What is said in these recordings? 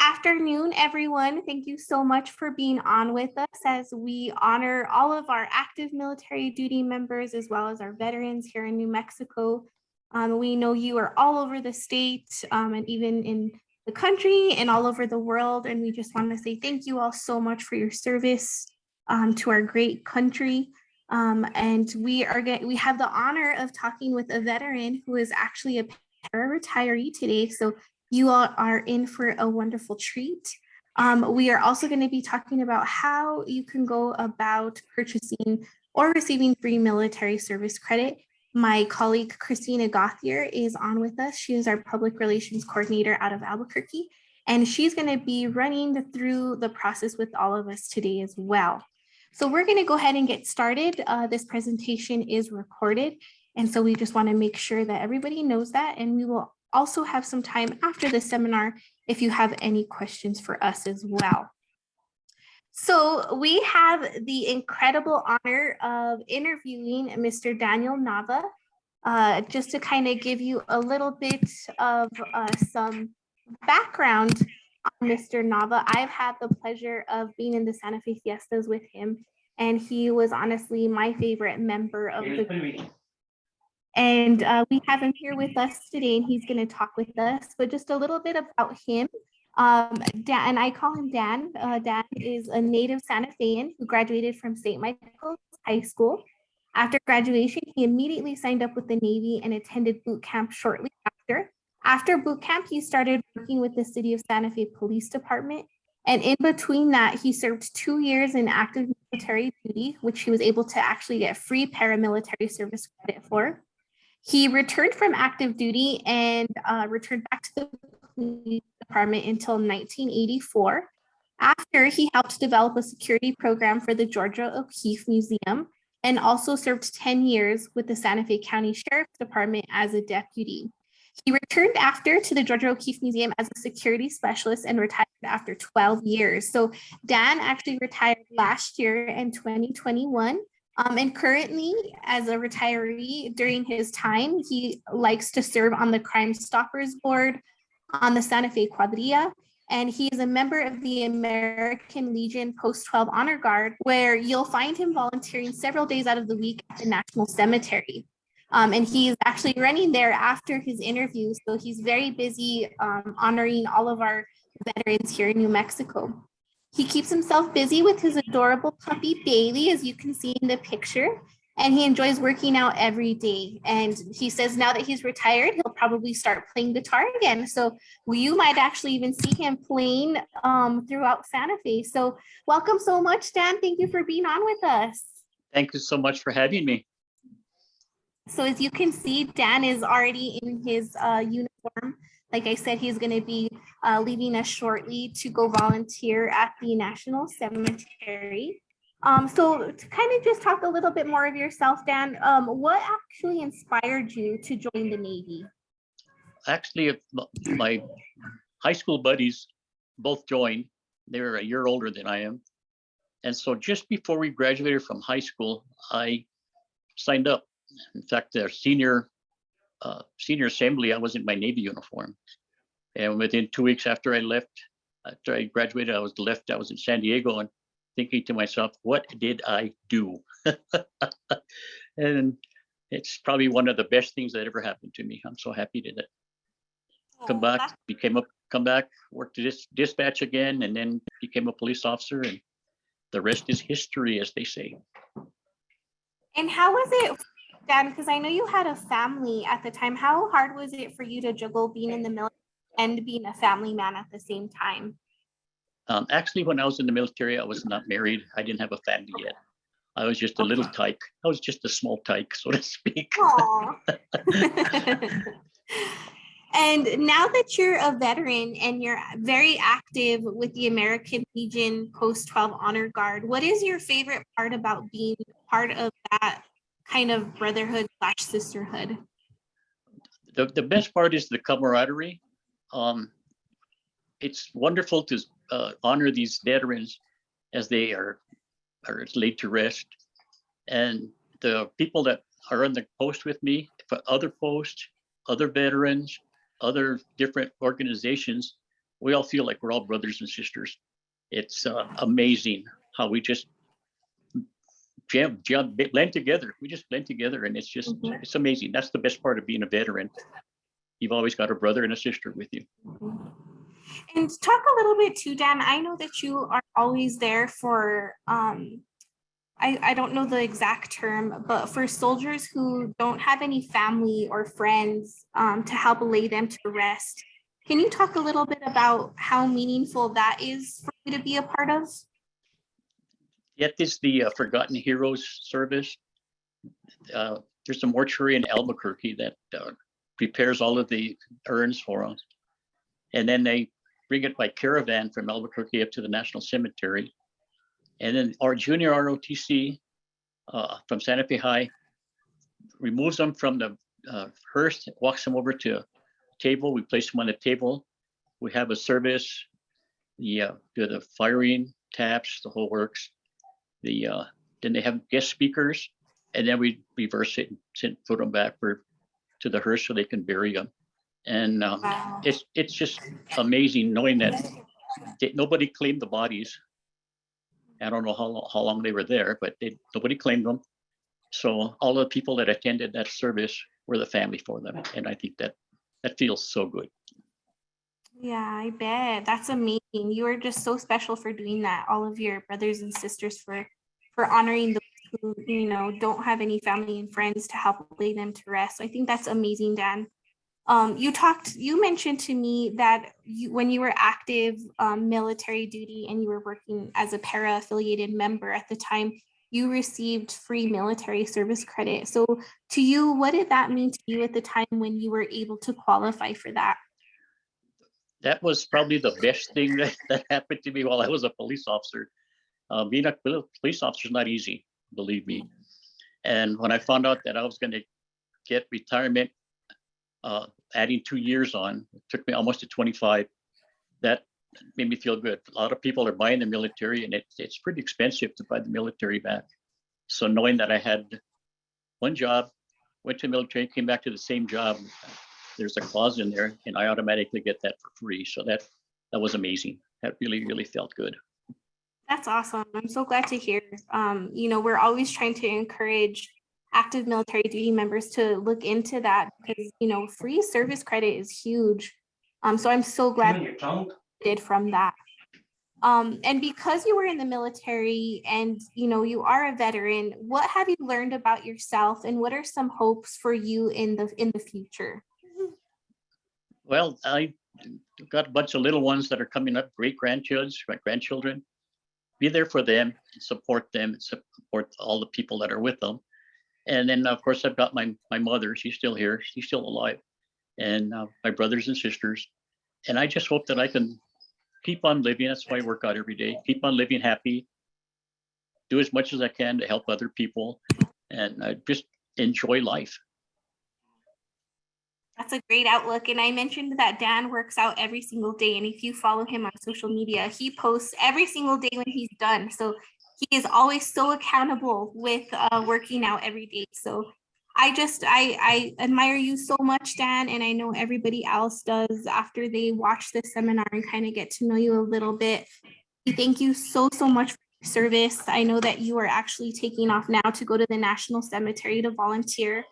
afternoon, everyone. Thank you so much for being on with us as we honor all of our active military duty members as well as our veterans here in New Mexico. We know you are all over the state and even in the country and all over the world. And we just want to say thank you all so much for your service to our great country. And we have the honor of talking with a veteran who is actually a PERA retiree today. So you all are in for a wonderful treat. We are also going to be talking about how you can go about purchasing or receiving free military service credit. My colleague, Christina Gothier, is on with us. She is our public relations coordinator out of Albuquerque, and she's going to be running through the process with all of us today as well. So we're going to go ahead and get started. This presentation is recorded, and so we just want to make sure that everybody knows that, and we will also have some time after the seminar if you have any questions for us as well. So we have the incredible honor of interviewing Mr. Daniel Nava. Just to kind of give you a little bit of some background on Mr. Nava, I've had the pleasure of being in the Santa Fe Fiestas with him, and he was honestly my favorite member of the group. And we have him here with us today, and he's going to talk with us. But just a little bit about him. Dan, and I call him Dan. Dan is a native Santa Fean who graduated from St. Michael's High School. After graduation, he immediately signed up with the Navy and attended boot camp shortly after. After boot camp, he started working with the City of Santa Fe Police Department. And in between that, he served 2 years in active military duty, which he was able to actually get free paramilitary service credit for. He returned from active duty and returned back to the police department until 1984. After, he helped develop a security program for the Georgia O'Keeffe Museum and also served 10 years with the Santa Fe County Sheriff's Department as a deputy. He returned after to the Georgia O'Keeffe Museum as a security specialist and retired after 12 years. So Dan actually retired last year in 2021. And currently, as a retiree during his time, he likes to serve on the Crime Stoppers Board, on the Santa Fe Cuadrilla, and he is a member of the American Legion Post-12 Honor Guard, where you'll find him volunteering several days out of the week at the National Cemetery. And he's actually running there after his interview, so he's very busy honoring all of our veterans here in New Mexico. He keeps himself busy with his adorable puppy Bailey, as you can see in the picture, and he enjoys working out every day. And he says now that he's retired, he'll probably start playing guitar again. So you might actually even see him playing throughout Santa Fe. So welcome so much, Dan. Thank you for being on with us. Thank you so much for having me. So as you can see, Dan is already in his uniform. Like I said, he's going to be leaving us shortly to go volunteer at the National Cemetery. So to kind of just talk a little bit more of yourself, Dan, what actually inspired you to join the Navy? Actually, my high school buddies both joined. They were a year older than I am. And so just before we graduated from high school, I signed up. In fact, their senior assembly, I was in my Navy uniform. And within 2 weeks after I left, after I graduated, I was in San Diego and thinking to myself, what did I do? And it's probably one of the best things that ever happened to me. I'm so happy to come back, worked dispatch again, and then became a police officer. And the rest is history, as they say. And how was it, Dan, because I know you had a family at the time. How hard was it for you to juggle being in the military and being a family man at the same time? Actually, when I was in the military, I was not married. I didn't have a family yet. I was just a little tyke. I was just a small tyke, so to speak. And now that you're a veteran and you're very active with the American Legion Post-12 Honor Guard, what is your favorite part about being part of that kind of brotherhood / sisterhood? The best part is the camaraderie. It's wonderful to honor these veterans as they are laid to rest. And the people that are on the post with me, for other posts, other veterans, other different organizations, we all feel like we're all brothers and sisters. It's amazing how we just blend together. We just blend together, and it's amazing. That's the best part of being a veteran. You've always got a brother and a sister with you. And talk a little bit too, Dan. I know that you are always there for, I don't know the exact term, but for soldiers who don't have any family or friends to help lay them to rest. Can you talk a little bit about how meaningful that is for you to be a part of? Yet this the Forgotten Heroes service. There's a mortuary in Albuquerque that prepares all of the urns for us. And then they bring it by caravan from Albuquerque up to the National Cemetery. And then our junior ROTC from Santa Fe High removes them from the hearse, walks them over to a table. We place them on the table. We have a service. Do the firing, taps, the whole works. Then they have guest speakers, and then we reverse it and put them back to the hearse so they can bury them. And Wow. it's just amazing knowing that nobody claimed the bodies. I don't know how long they were there, but nobody claimed them. So all the people that attended that service were the family for them, and I think that feels so good. Yeah, I bet. That's amazing. You are just so special for doing that. All of your brothers and sisters for honoring those who, don't have any family and friends to help lay them to rest. So I think that's amazing, Dan. You mentioned to me that when you were active military duty and you were working as a PERA affiliated member at the time, you received free military service credit. So to you, what did that mean to you at the time when you were able to qualify for that? That was probably the best thing that happened to me while I was a police officer. Being a police officer is not easy, believe me. And when I found out that I was going to get retirement, adding 2 years on, it took me almost to 25. That made me feel good. A lot of people are buying the military, and it's pretty expensive to buy the military back. So knowing that I had one job, went to the military, came back to the same job, there's a clause in there, and I automatically get that for free. So that was amazing. That really, really felt good. That's awesome. I'm so glad to hear. We're always trying to encourage active military duty members to look into that because, free service credit is huge. So I'm so glad you did from that. And because you were in the military and, you are a veteran, what have you learned about yourself and what are some hopes for you in the future? Well, I got a bunch of little ones that are coming up, great grandchildren. Be there for them and support them and support all the people that are with them. And then, of course, I've got my mother. She's still here. She's still alive. And my brothers and sisters. And I just hope that I can keep on living. That's why I work out every day. Keep on living happy. Do as much as I can to help other people. And just enjoy life. That's a great outlook. And I mentioned that Dan works out every single day. And if you follow him on social media, he posts every single day when he's done. So he is always so accountable with working out every day. So I admire you so much, Dan. And I know everybody else does after they watch this seminar and kind of get to know you a little bit. Thank you so much for your service. I know that you are actually taking off now to go to the National Cemetery to volunteer.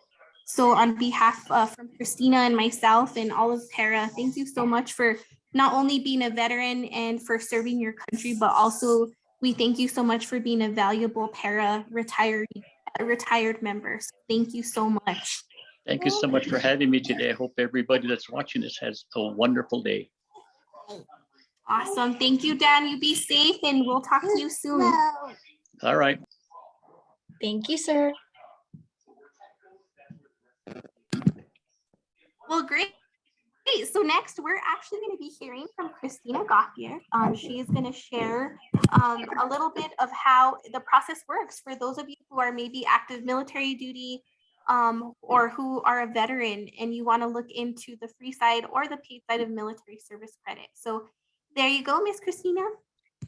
So on behalf from Christina and myself and all of PERA, thank you so much for not only being a veteran and for serving your country, but also we thank you so much for being a valuable PERA retired member. So thank you so much. Thank you so much for having me today. I hope everybody that's watching this has a wonderful day. Awesome. Thank you, Dan. You be safe and we'll talk to you soon. All right. Thank you, sir. Well, great. So next, we're actually going to be hearing from Christina Gauthier. She is going to share a little bit of how the process works for those of you who are maybe active military duty or who are a veteran and you want to look into the free side or the paid side of military service credit. So there you go, Miss Christina.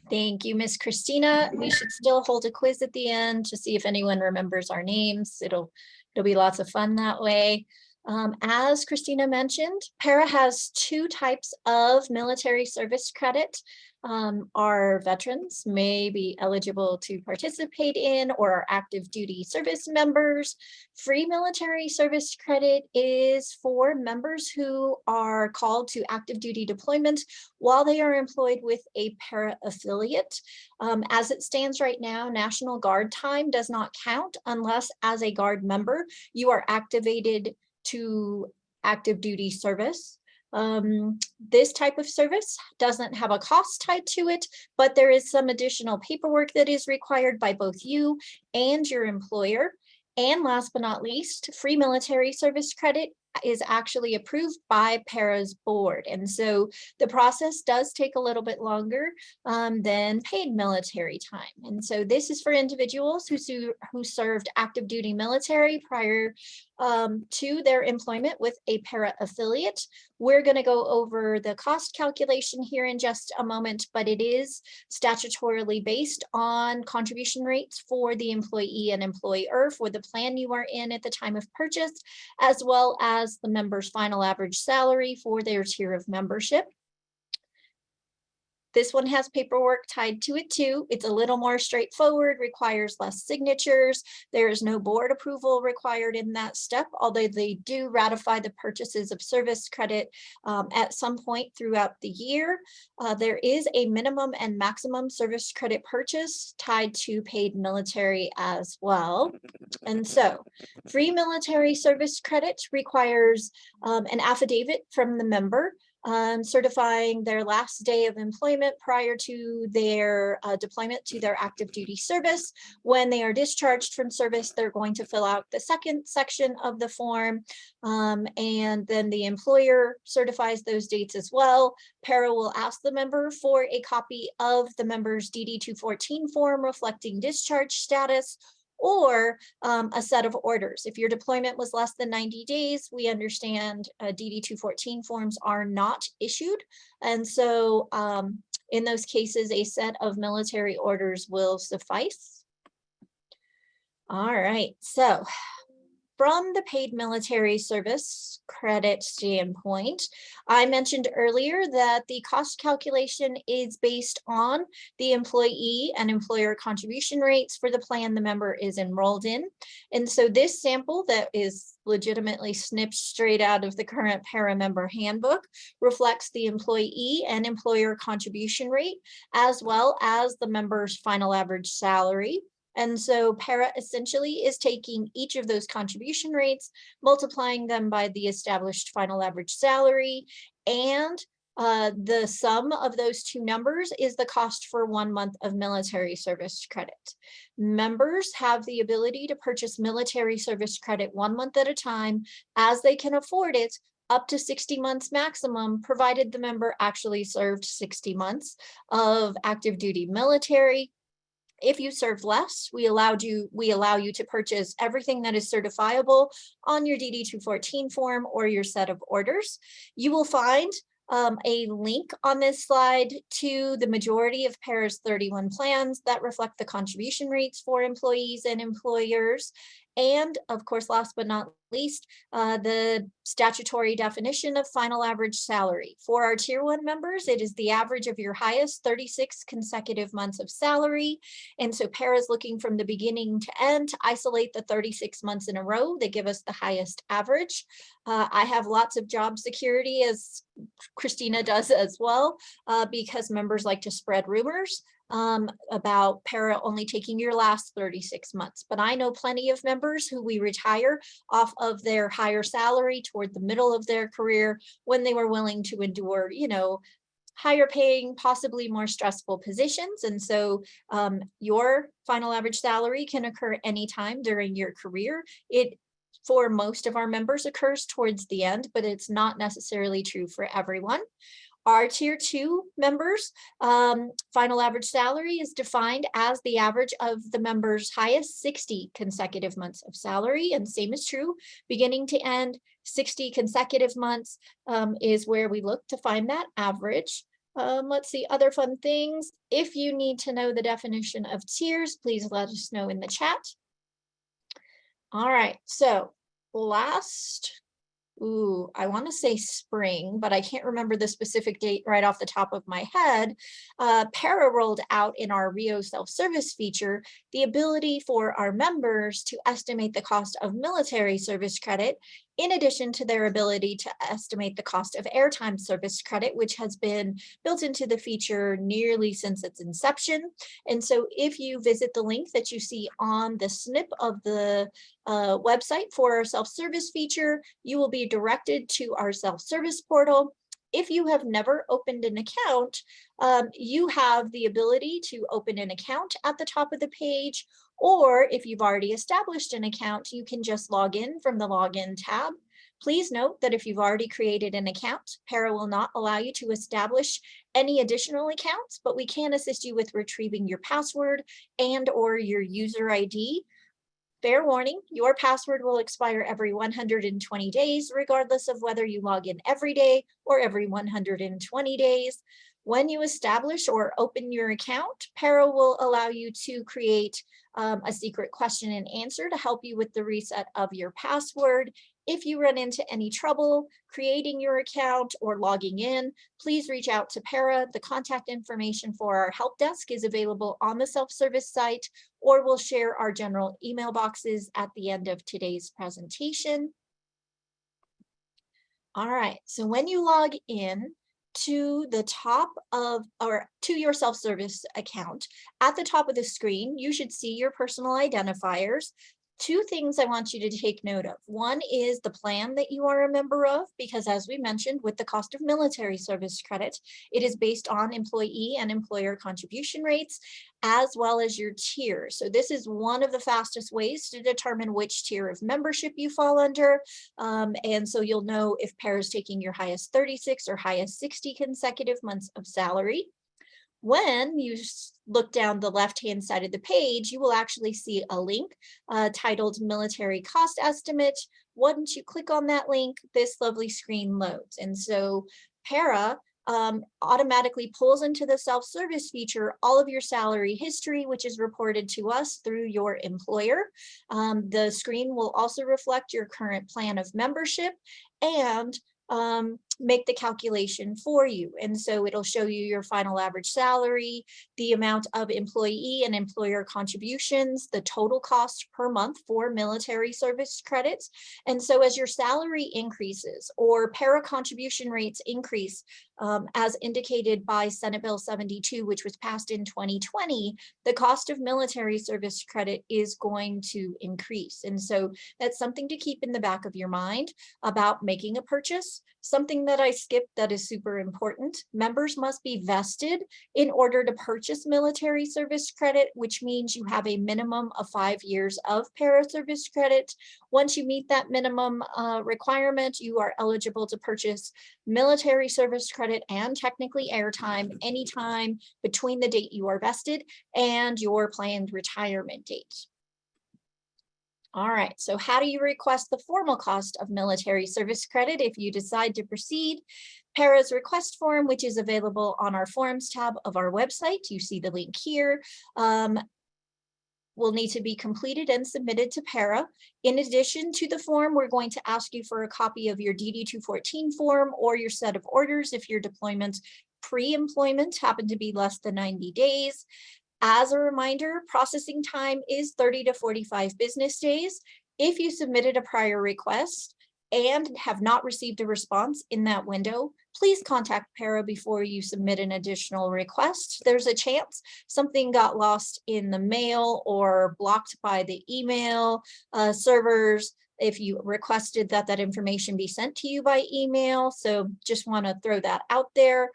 Thank you, Miss Christina. We should still hold a quiz at the end to see if anyone remembers our names. It'll be lots of fun that way. As Christina mentioned, PERA has 2 types of military service credit. Our veterans may be eligible to participate in, or our active duty service members. Free military service credit is for members who are called to active duty deployment while they are employed with a PERA affiliate. As it stands right now, National Guard time does not count unless, as a Guard member, you are activated to active duty service. This type of service doesn't have a cost tied to it, but there is some additional paperwork that is required by both you and your employer. And last but not least, free military service credit is actually approved by PERA's board. And so the process does take a little bit longer than paid military time. And so this is for individuals who served active duty military prior to their employment with a PERA affiliate. We're going to go over the cost calculation here in just a moment, but it is statutorily based on contribution rates for the employee and employer for the plan you are in at the time of purchase, as well as the member's final average salary for their tier of membership. This one has paperwork tied to it too. It's a little more straightforward, requires less signatures. There is no board approval required in that step, although they do ratify the purchases of service credit at some point throughout the year. There is a minimum and maximum service credit purchase tied to paid military as well. And so free military service credit requires an affidavit from the member certifying their last day of employment prior to their deployment to their active duty service. When they are discharged from service, they're going to fill out the second section of the form, and then the employer certifies those dates as well. PERA will ask the member for a copy of the member's DD-214 form reflecting discharge status, or a set of orders. If your deployment was less than 90 days, we understand DD-214 forms are not issued. And so in those cases, a set of military orders will suffice. All right, so from the paid military service credit standpoint, I mentioned earlier that the cost calculation is based on the employee and employer contribution rates for the plan the member is enrolled in. And so this sample that is legitimately snipped straight out of the current PERA member handbook reflects the employee and employer contribution rate, as well as the member's final average salary. And so PERA essentially is taking each of those contribution rates, multiplying them by the established final average salary, and the sum of those two numbers is the cost for 1 month of military service credit. Members have the ability to purchase military service credit 1 month at a time as they can afford it, up to 60 months maximum, provided the member actually served 60 months of active duty military. If you serve less, we allow you to purchase everything that is certifiable on your DD-214 form or your set of orders. You will find a link on this slide to the majority of PERA's 31 plans that reflect the contribution rates for employees and employers. And of course, last but not least, the statutory definition of final average salary. For our tier 1 members, it is the average of your highest 36 consecutive months of salary. And so PERA is looking from the beginning to end to isolate the 36 months in a row that give us the highest average. I have lots of job security, as Christina does as well, because members like to spread rumors about PERA only taking your last 36 months. But I know plenty of members who we retire off of their higher salary toward the middle of their career when they were willing to endure, higher paying, possibly more stressful positions. And so your final average salary can occur anytime during your career. It, for most of our members, occurs towards the end, but it's not necessarily true for everyone. Our tier 2 members, final average salary is defined as the average of the member's highest 60 consecutive months of salary, and same is true, beginning to end, 60 consecutive months is where we look to find that average. Let's see, other fun things. If you need to know the definition of tiers, please let us know in the chat. All right, so last I want to say spring, but I can't remember the specific date right off the top of my head. PERA rolled out in our Rio self-service feature the ability for our members to estimate the cost of military service credit, in addition to their ability to estimate the cost of airtime service credit, which has been built into the feature nearly since its inception. And so if you visit the link that you see on the snip of the website for our self-service feature, you will be directed to our self-service portal. If you have never opened an account, you have the ability to open an account at the top of the page, or if you've already established an account, you can just log in from the login tab. Please note that if you've already created an account, PERA will not allow you to establish any additional accounts, but we can assist you with retrieving your password and/or your user ID. Fair warning, your password will expire every 120 days, regardless of whether you log in every day or every 120 days. When you establish or open your account, PERA will allow you to create a secret question and answer to help you with the reset of your password. If you run into any trouble creating your account or logging in, please reach out to PERA. The contact information for our help desk is available on the self-service site, or we'll share our general email boxes at the end of today's presentation. All right, so when you log in to the top of, or to your self-service account, at the top of the screen, you should see your personal identifiers. Two things I want you to take note of. One is the plan that you are a member of, because as we mentioned, with the cost of military service credit, it is based on employee and employer contribution rates, as well as your tier. So this is one of the fastest ways to determine which tier of membership you fall under. And so you'll know if PERA is taking your highest 36 or highest 60 consecutive months of salary. When you look down the left-hand side of the page, you will actually see a link titled Military Cost Estimate. Once you click on that link, this lovely screen loads. And so PERA automatically pulls into the self-service feature all of your salary history, which is reported to us through your employer. The screen will also reflect your current plan of membership and make the calculation for you. And so it'll show you your final average salary, the amount of employee and employer contributions, the total cost per month for military service credits. And so as your salary increases or PERA contribution rates increase, as indicated by Senate Bill 72, which was passed in 2020, the cost of military service credit is going to increase. And so that's something to keep in the back of your mind about making a purchase. Something that I skipped that is super important: members must be vested in order to purchase military service credit, which means you have a minimum of 5 years of PERA service credit. Once you meet that minimum requirement, you are eligible to purchase military service credit and technically airtime anytime between the date you are vested and your planned retirement date. All right, so how do you request the formal cost of military service credit if you decide to proceed? PERA's request form, which is available on our forms tab of our website, you see the link here, will need to be completed and submitted to PERA. In addition to the form, we're going to ask you for a copy of your DD-214 form or your set of orders if your deployment pre-employment happen to be less than 90 days. As a reminder, processing time is 30 to 45 business days. If you submitted a prior request and have not received a response in that window, please contact PERA before you submit an additional request. There's a chance something got lost in the mail or blocked by the email servers if you requested that that information be sent to you by email. So just want to throw that out there.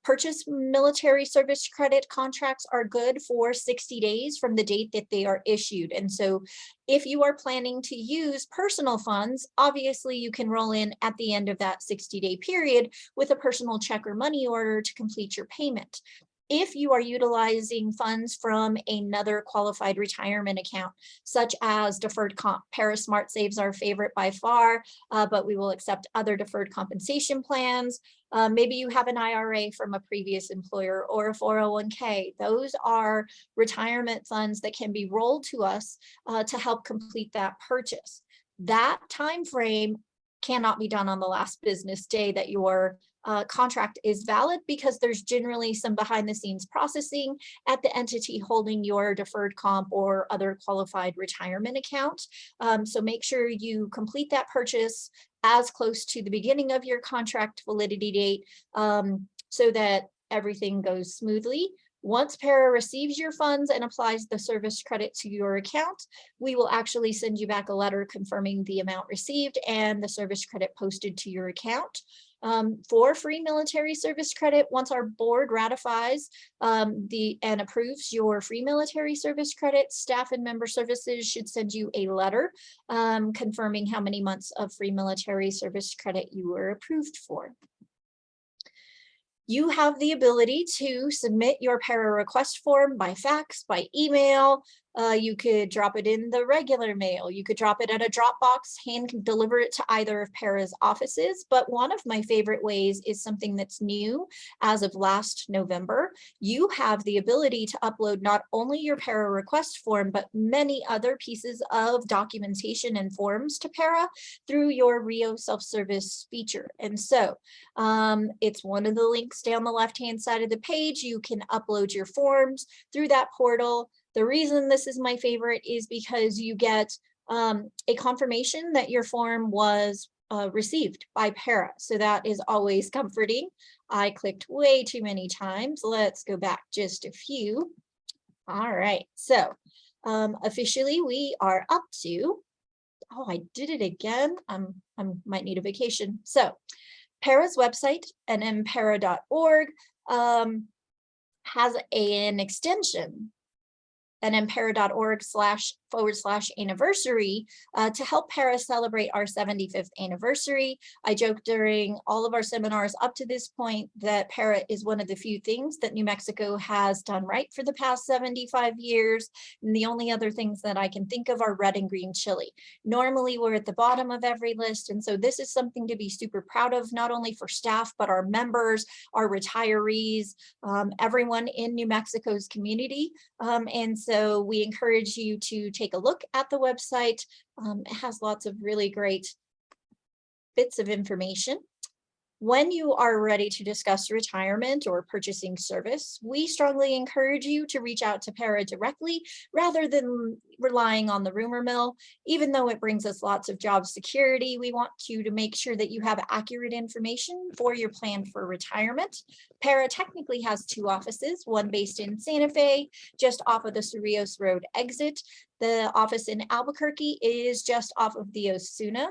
Purchase military service credit contracts are good for 60 days from the date that they are issued. And so if you are planning to use personal funds, obviously you can roll in at the end of that 60-day period with a personal check or money order to complete your payment. If you are utilizing funds from another qualified retirement account, such as deferred comp, PERA Smart Saves our favorite by far, but we will accept other deferred compensation plans. Maybe you have an IRA from a previous employer or a 401k. Those are retirement funds that can be rolled to us to help complete that purchase. That time frame cannot be done on the last business day that your contract is valid, because there's generally some behind the scenes processing at the entity holding your deferred comp or other qualified retirement account. So make sure you complete that purchase as close to the beginning of your contract validity date, so that everything goes smoothly. Once PERA receives your funds and applies the service credit to your account, we will actually send you back a letter confirming the amount received and the service credit posted to your account. For free military service credit, once our board ratifies and approves your free military service credit, staff and member services should send you a letter confirming how many months of free military service credit you were approved for. You have the ability to submit your PERA request form by fax, by email. You could drop it in the regular mail. You could drop it at a Dropbox, hand deliver it to either of PERA's offices. But one of my favorite ways is something that's new as of last November. You have the ability to upload not only your PERA request form, but many other pieces of documentation and forms to PERA through your Rio self-service feature. And so it's one of the links down the left-hand side of the page. You can upload your forms through that portal. The reason this is my favorite is because you get a confirmation that your form was received by PERA. So that is always comforting. I clicked way too many times. Let's go back just a few. All right, so officially we are up to, oh, I did it again. I might need a vacation. So PERA's website, nmpera.org, has an extension, nmpera.org//anniversary to help PERA celebrate our 75th anniversary. I joked during all of our seminars up to this point that PERA is one of the few things that New Mexico has done right for the past 75 years. And the only other things that I can think of are red and green chili. Normally we're at the bottom of every list. And so this is something to be super proud of, not only for staff, but our members, our retirees, everyone in New Mexico's community. And so we encourage you to take a look at the website. It has lots of really great bits of information. When you are ready to discuss retirement or purchasing service, we strongly encourage you to reach out to PERA directly rather than relying on the rumor mill. Even though it brings us lots of job security, we want you to make sure that you have accurate information for your plan for retirement. PERA technically has two offices, one based in Santa Fe, just off of the Cerrillos Road exit. The office in Albuquerque is just off of the Osuna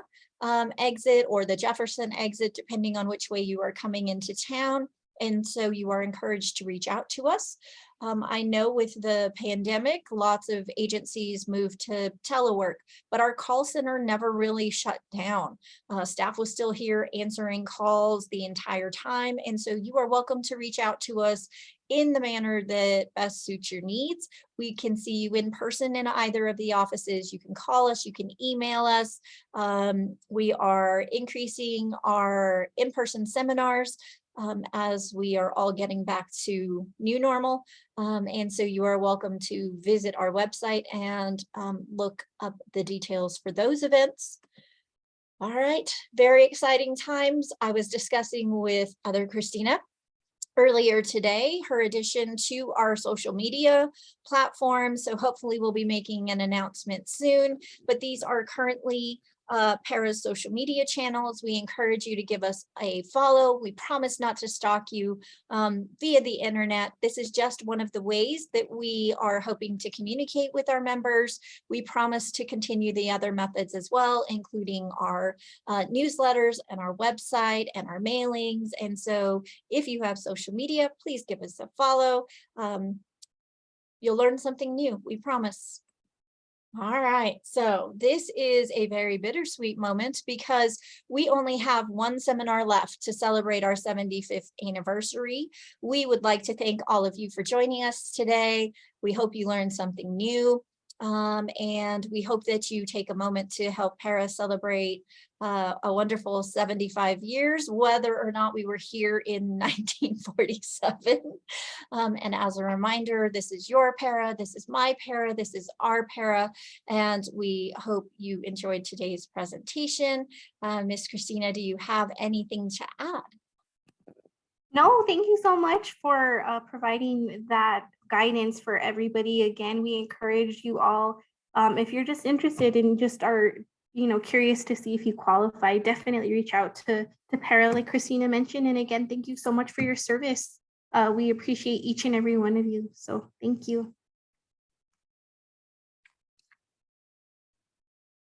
exit or the Jefferson exit, depending on which way you are coming into town. And so you are encouraged to reach out to us. I know with the pandemic, lots of agencies moved to telework, but our call center never really shut down. Staff was still here answering calls the entire time. And so you are welcome to reach out to us in the manner that best suits your needs. We can see you in person in either of the offices. You can call us, you can email us. We are increasing our in-person seminars as we are all getting back to new normal. And so you are welcome to visit our website and look up the details for those events. All right, very exciting times. I was discussing with other Christina earlier today, her addition to our social media platform. So hopefully we'll be making an announcement soon, but these are currently PERA's social media channels. We encourage you to give us a follow. We promise not to stalk you via the internet. This is just one of the ways that we are hoping to communicate with our members. We promise to continue the other methods as well, including our newsletters and our website and our mailings. And so if you have social media, please give us a follow. You'll learn something new, we promise. All right, so this is a very bittersweet moment because we only have one seminar left to celebrate our 75th anniversary. We would like to thank all of you for joining us today. We hope you learned something new. And we hope that you take a moment to help PERA celebrate a wonderful 75 years, whether or not we were here in 1947. And as a reminder, this is your PERA, this is my PERA, this is our PERA, and we hope you enjoyed today's presentation. Miss Christina, do you have anything to add? No, thank you so much for providing that guidance for everybody. Again, we encourage you all, if you're just interested and just are, curious to see if you qualify, definitely reach out to PERA, like Christina mentioned. And again, thank you so much for your service. We appreciate each and every one of you. So thank you.